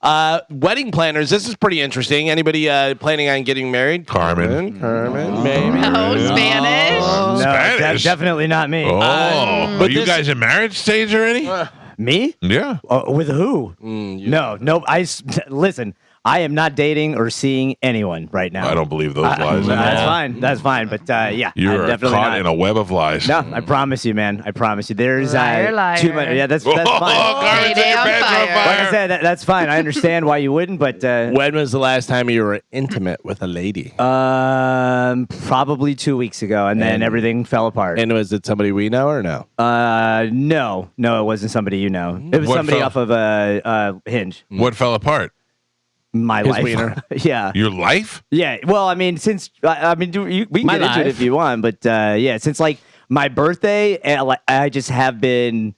Wedding planners. This is pretty interesting. Anybody planning on getting married? Carmen, maybe. No, Spanish. No, Spanish? definitely not me. Oh, but are you this- guys in marriage stage already? Me? Yeah. With who? No. Listen, I am not dating or seeing anyone right now. I don't believe those lies at That's all. fine. That's fine. But yeah, You're I'm definitely caught not. in a web of lies. No, I promise you, man. I promise you. There's Liar, liar. too much. Yeah, that's Oh, fine. Carmen, set your on pants on fire. Like I fire. said, that's fine. I understand why you wouldn't, but When was the last time you were intimate with a lady? probably 2 weeks ago, and then everything fell apart. And was it somebody we know or no? No, it wasn't somebody you know. It was What somebody fell- off of a Hinge. What fell apart? My His life. wiener. Yeah. Your life? Yeah, well, I mean, since we can My get into it life. if you want, but yeah, since like my birthday, I just have been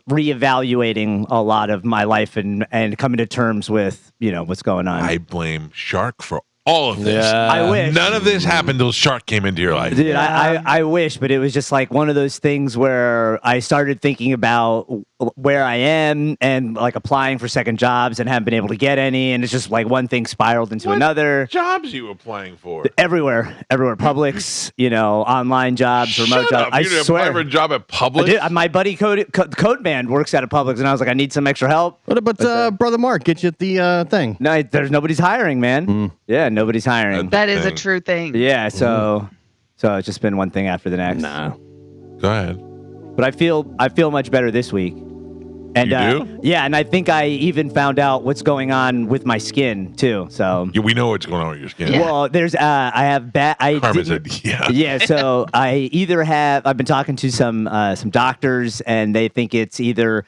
reevaluating a lot of my life and coming to terms with what's going on. I blame Shark for all of this. Yeah. I wish. None of this happened till Shark came into your life. Dude, I wish, but it was just like one of those things where I started thinking about where I am and like applying for second jobs and haven't been able to get any, and it's just like one thing spiraled into another. Jobs you applying for? Everywhere, Publix, online jobs, remote Shut jobs. up. I You didn't swear. apply for a job at Publix? I did. My buddy Code Man works at a Publix, and I was like, I need some extra help. What about Brother Mark? Get you at the thing. No, there's nobody's hiring, man. Yeah, nobody's hiring. That is a Thing. true thing. Yeah, so it's just been one thing after the next. Nah. Go ahead. But I feel much better this week. And You do? Yeah, and I think I even found out what's going on with my skin too. So Yeah, we know what's going on with your skin. Yeah. well, there's I have bad. Carmen said, yeah. Yeah, so I've been talking to some doctors, and they think it's either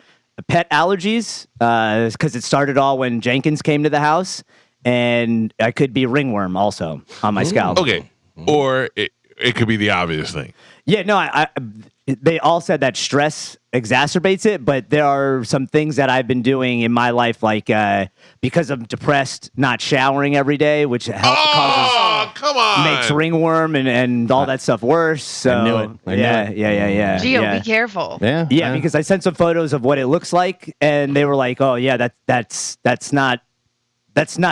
pet allergies because it started all when Jenkins came to the house, and I could be ringworm also on my scalp. Okay. Or it could be the obvious thing. Yeah, no, they all said that stress exacerbates it, but there are some things that I've been doing in my life, like because I'm depressed, not showering every day, which causes Oh, come on. makes ringworm and all that stuff worse. So I knew it. I knew it. Yeah. Gio, yeah. be careful. Yeah. Yeah, because I sent some photos of what it looks like, and they were like, "Oh yeah, that's not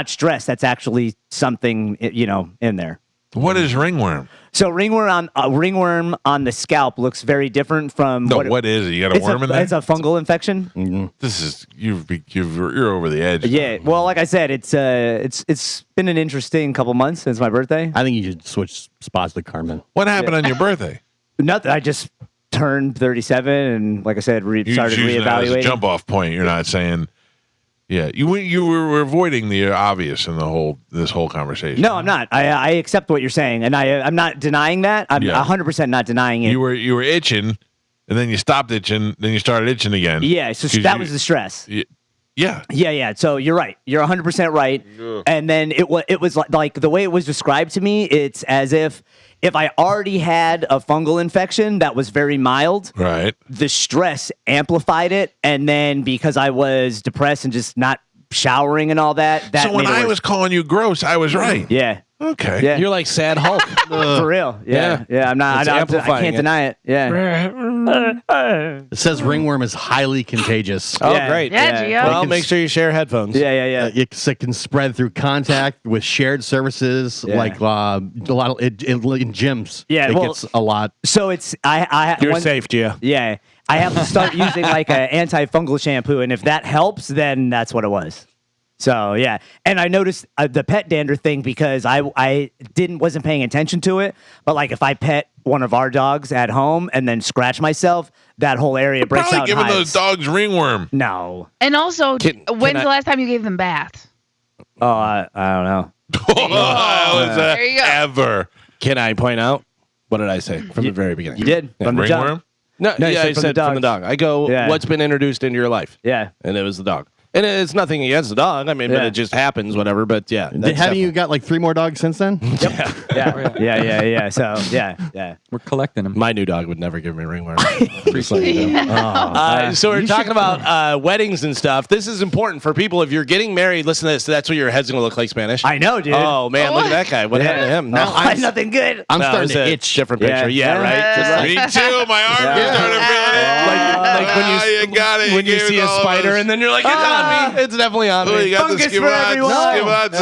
stress. That's actually something in there." What is ringworm? So ringworm on the scalp looks very different from No, what is it? You got a worm in there? It's a fungal infection. This is you're over the edge. Yeah. Well, like I said, it's been an interesting couple months since my birthday. I think you should switch spots with Carmen. What happened on your birthday? Nothing. I just turned 37, and like I said, You started using that as a reevaluating. jump off point. You're not saying. Yeah, you were avoiding the obvious in this whole conversation. No, I'm not. I accept what you're saying, and I'm not denying that. I'm Yeah. 100% not denying it. You were itching, and then you stopped itching, then you started itching again. Yeah. So 'Cause that was the stress. Yeah. Yeah. So you're right. You're 100% right. Yeah. And then it was like the way it was described to me, it's as if I already had a fungal infection that was very mild, Right. the stress amplified it, and then because I was depressed and just not showering and all that So when made it I worse. was calling you gross, I was right. Yeah. Okay. Yeah. You're like Sad Hulk. For real. Yeah. I'm not. It's I amplifying can't it. deny it. Yeah. It says ringworm is highly contagious. Oh, Yeah. great. Yeah, Gio. Well, make sure you share headphones. Yeah. It can spread through contact with shared surfaces, Yeah. like a lot of in gyms. Yeah, it well- gets a lot. So it's You're safe, Gio. Yeah. I have to start using like an antifungal shampoo, and if that helps, then that's what it was. So yeah, and I noticed the pet dander thing because I wasn't paying attention to it. But like if I pet one of our dogs at home and then scratch myself, that whole area breaks Probably out. giving in those hives. dogs ringworm. No. And also, Can when's I- the last time you gave them baths? Oh, I don't know. There you go. Ever. Can I point out? What did I say from the very beginning? You did from the jump. Ringworm? No, No, you yeah, said I from said the from the dogs. dog. I go, Yeah. what's been introduced into your life? Yeah. And it was the dog. And it's nothing against the dog. I mean, but Yeah. it just happens, whatever. But yeah. Haven't you got like 3 more dogs since then? Yeah. So yeah. We're collecting them. My new dog would never give me ringworm. Yeah. So we're talking about weddings and stuff. This is important for people. If you're getting married, listen to this. That's what your head's going to look like, Spanish. I know, dude. Oh, man. Look at that guy. What happened to him? No, nothing good. I'm No, starting it's to a itch. Different picture. Yeah, right. Just like, Me too. My arm is starting to feel it. like when You got it. when you gave see it a all of spider us. and then you're like, it's on. on me. It's definitely on Oh, you me. got the Fungus skip for odds, everyone.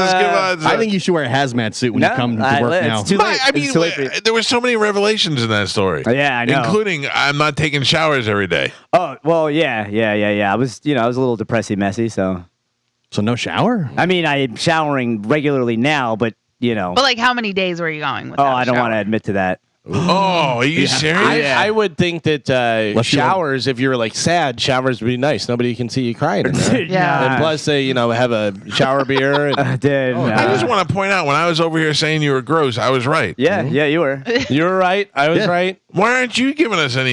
skip odds. I think you should wear a hazmat suit when you come to work now. It's too late. I mean, It's too late for you. there were so many revelations in that story. Yeah, I know. Including I'm not taking showers every day. Oh well, yeah. I was, I was a little depressing, messy. So So no shower? I mean, I'm showering regularly now, but But like, how many days were you going with? I don't want to admit to that. Oh, are you serious? I would think that Unless you showers, if you're like sad, showers would be nice. Nobody can see you crying in there. Yeah. And plus, they, have a shower beer. And Dude, I just want to point out when I was over here saying you were gross, I was right. yeah, you were. you were right. I was right. Why aren't you giving us saying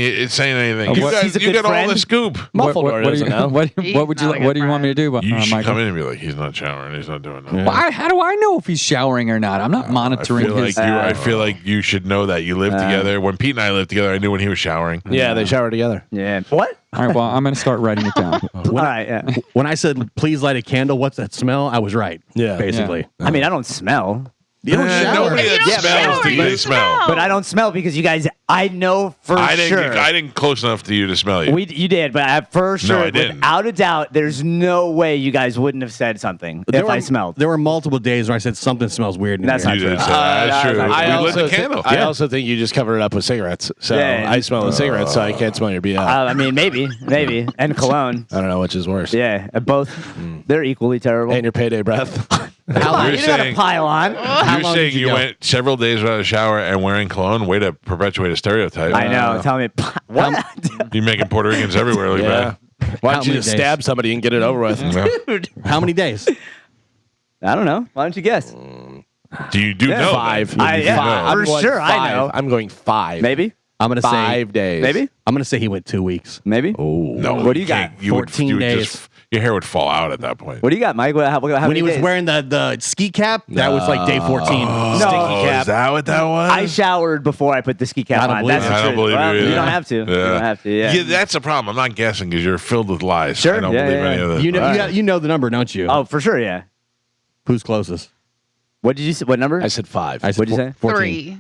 anything? You He's a you good got all friend. the scoop. Muffledore doesn't know. What would He's you not a What good do you want me to do, You should Michael? come in and be like, he's not showering, he's not doing that. How do I know if he's showering or not? I'm not monitoring his. I feel like you should know that you live together. When Pete and I lived together, I knew when he was showering. Yeah, they shower together. Yeah. What? All right, well, I'm going to start writing it down. All right. Yeah. When I said, please light a candle, what's that smell? I was right. Yeah. Basically. I mean, I don't smell, You don't shower. Nobody You that don't smells shower, to you you smell. smell. but I don't smell because you guys. I know for I sure. didn't close enough to you to smell you. You did, but for sure, I didn't. without a doubt, there's no way you guys wouldn't have said something if I smelled. There were multiple days where I said something smells weird. In That's here. not You true. did say that. That's true. I We lit the candle. I also think you just covered it up with cigarettes. So Yeah. I smell the cigarettes, so I can't smell your BO. I mean, maybe, and cologne. I don't know which is worse. Yeah, both. They're equally terrible. And your payday breath. Come on, You're you gotta saying- pile on. You're long saying did you you go? went several days without a shower and wearing cologne? Way to perpetuate a stereotype. I know. Tell me what? You're making Puerto Ricans everywhere look yeah. bad. Why How don't you many just days? stab somebody and get it over with? Dude. How many days? I don't know. Why don't you guess? Do you know that? 5. Yeah, I'm for going sure. I 5. know. I'm going 5. Maybe. I'm gonna say 5 days. Maybe. I'm gonna say he went 2 weeks. Maybe. Oh. No. What do you got? can't. You would- 14 you would days. just- your hair would fall out at that point. What do you got, Mike? How When many he was days? wearing the ski cap, that was like day 14. Oh, No. is that what that was? I showered before I put the ski cap I don't on. believe That's it. the I don't truth. believe Well, you. You Yeah. don't have to. You don't have to. Yeah. That's the problem. I'm not guessing because you're filled with lies. Sure. I don't Yeah, believe yeah. any of this. You know the number, don't you? Oh, for sure. Yeah. Who's closest? What did you say? What number? I said 5. I said What'd you say? 14. 3.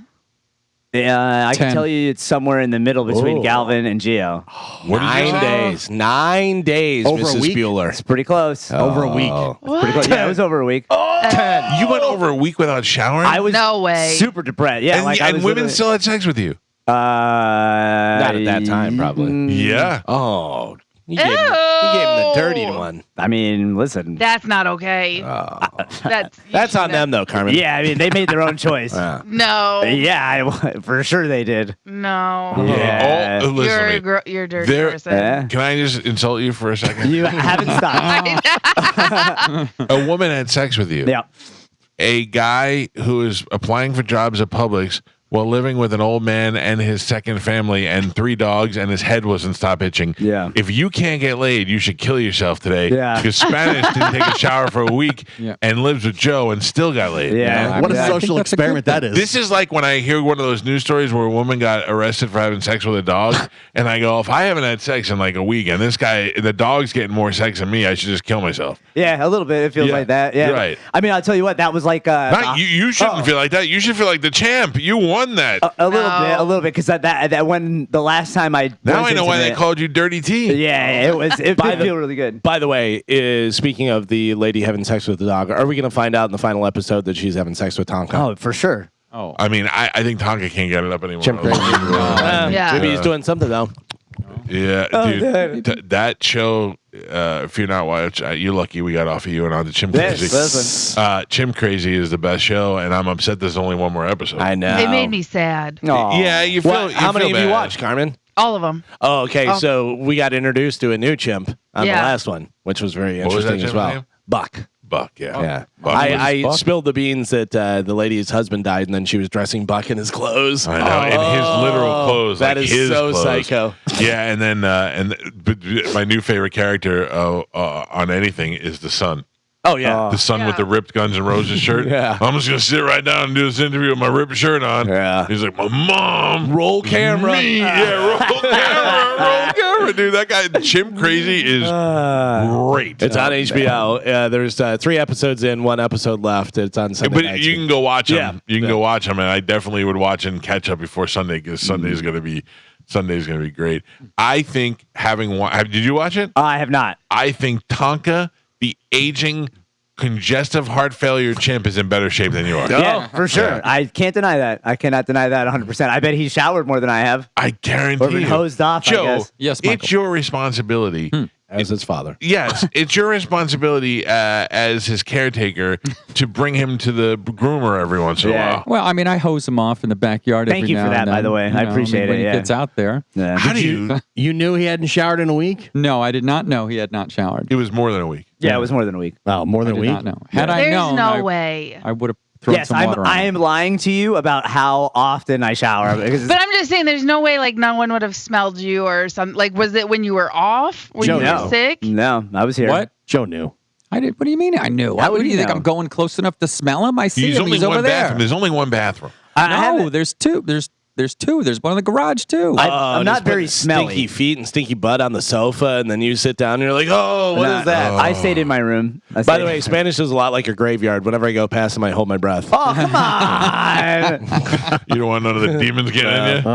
Yeah, I can 10. tell you it's somewhere in the middle between Oh. Galvin and Gio. What did you 9 say? days. 9 days, Over a Mrs. week? Bueller. It's pretty close. Over a week. Pretty close. Yeah, it was over a week. You went over a week without showering? I was No way. super depressed. Yeah, and like I and was women literally- still had sex with you? Not at that time, probably. Yeah. Oh. You gave him the dirty one. I mean, listen. That's not okay. That's on them, though, Carmen. Yeah, I mean, they made their own choice. No. Yeah, for sure they did. No. Yeah. Oh, listen to me. You're a dirty There- person. Yeah. Can I just insult you for a second? You haven't stopped. A woman had sex with you. Yeah. A guy who is applying for jobs at Publix while living with an old man and his second family and 3 dogs, and his head wasn't stop itching. Yeah. If you can't get laid, you should kill yourself today. Yeah. Because Spanish didn't take a shower for a week Yeah. and lives with Joe and still got laid. Yeah. What a I think social that's a good experiment that is. This is like when I hear one of those news stories where a woman got arrested for having sex with a dog, and I go, if I haven't had sex in like a week, and this guy, the dog's getting more sex than me, I should just kill myself. Yeah, a little bit. It feels Yeah, like that. Yeah. you're right. I mean, I'll tell you what, that was like Not you. You shouldn't feel like that. You should feel like the champ. You won that. a little bit, because that when the last time I now was I know why they intimate- called you Dirty T. Yeah, it did feel really good. By the way, speaking of the lady having sex with the dog, are we going to find out in the final episode that she's having sex with Tonka? Oh, for sure. Oh, I mean, I think Tonka can't get it up anymore. Chimp crazy. Yeah. Maybe he's doing something, though. Yeah, dude. That show, if you're not watching, you're lucky we got off of you and on to Chim Yes, Crazy. listen. Chim Crazy is the best show, and I'm upset there's only one more episode. I know. They made me sad. Aw. Yeah, you feel. What? How many feel have you bad. watched, Carmen? All of them. Oh, okay. Oh. So we got introduced to a new chimp on the Yeah. last one, which was very What was that interesting as chimp's well. name? Buck. Buck, yeah. Yeah. Buck. I Buck? spilled the beans that the lady's husband died, and then she was dressing Buck in his clothes. I know, in his literal clothes. That like is his so clothes. psycho. Yeah, and then but my new favorite character on anything is the son. Oh, yeah. The son with the ripped Guns N' Roses shirt. Yeah. I'm just gonna sit right down and do this interview with my ripped shirt on. Yeah. He's like, my mom. Roll camera. Me. Yeah, roll camera. Roll camera, dude. That guy, Chim Crazy, is great. It's on HBO. There's 3 episodes in, 1 episode left. It's on Sunday But nights. you can go watch them. Yeah. You can go watch them, and I definitely would watch and catch up before Sunday because Sunday's gonna be great. I think did you watch it? I have not. I think Tonka the aging, congestive heart failure chimp is in better shape than you are. Yeah, for sure. I can't deny that. I cannot deny that 100%. I bet he's showered more than I have. I guarantee Or been you. hosed off, I Joe, guess. Yes, Michael. it's your responsibility. As his father. Yes, it's your responsibility as his caretaker to bring him to the groomer every once in a Yeah. while. Well, I mean, I hose him off in the backyard. Thank every you for now that, and by then, the way. you I know, appreciate when it, he yeah. gets out there. Yeah. How do you? You knew he hadn't showered in a week? No, I did not know he had not showered. It was more than a week. Yeah, it was more than a week. Oh, more I than did a week? not know. Had I There's known, no way. I would have thrown Yes, some water on I him. am lying to you about how often I shower. Because But I'm just saying, there's no way like no one would have smelled you or something. Like, was it when you were off? When Joe, you no. were sick? No, I was here. What? Joe knew. I did. What do you mean? I knew. How What would do you you think? know? I'm going close enough to smell him? I see There's him. only He's over one there. bathroom. There's only one bathroom. I No, haven't- there's two. There's two. There's one in the garage too. I'm not just put very smelly. Stinky feet and stinky butt on the sofa, and then you sit down and you're like, oh, what is Nah, that? I stayed in my room. By the way, Spanish is a lot like a graveyard. Whenever I go past them, I hold my breath. oh, come on. You don't want none of the demons getting in you?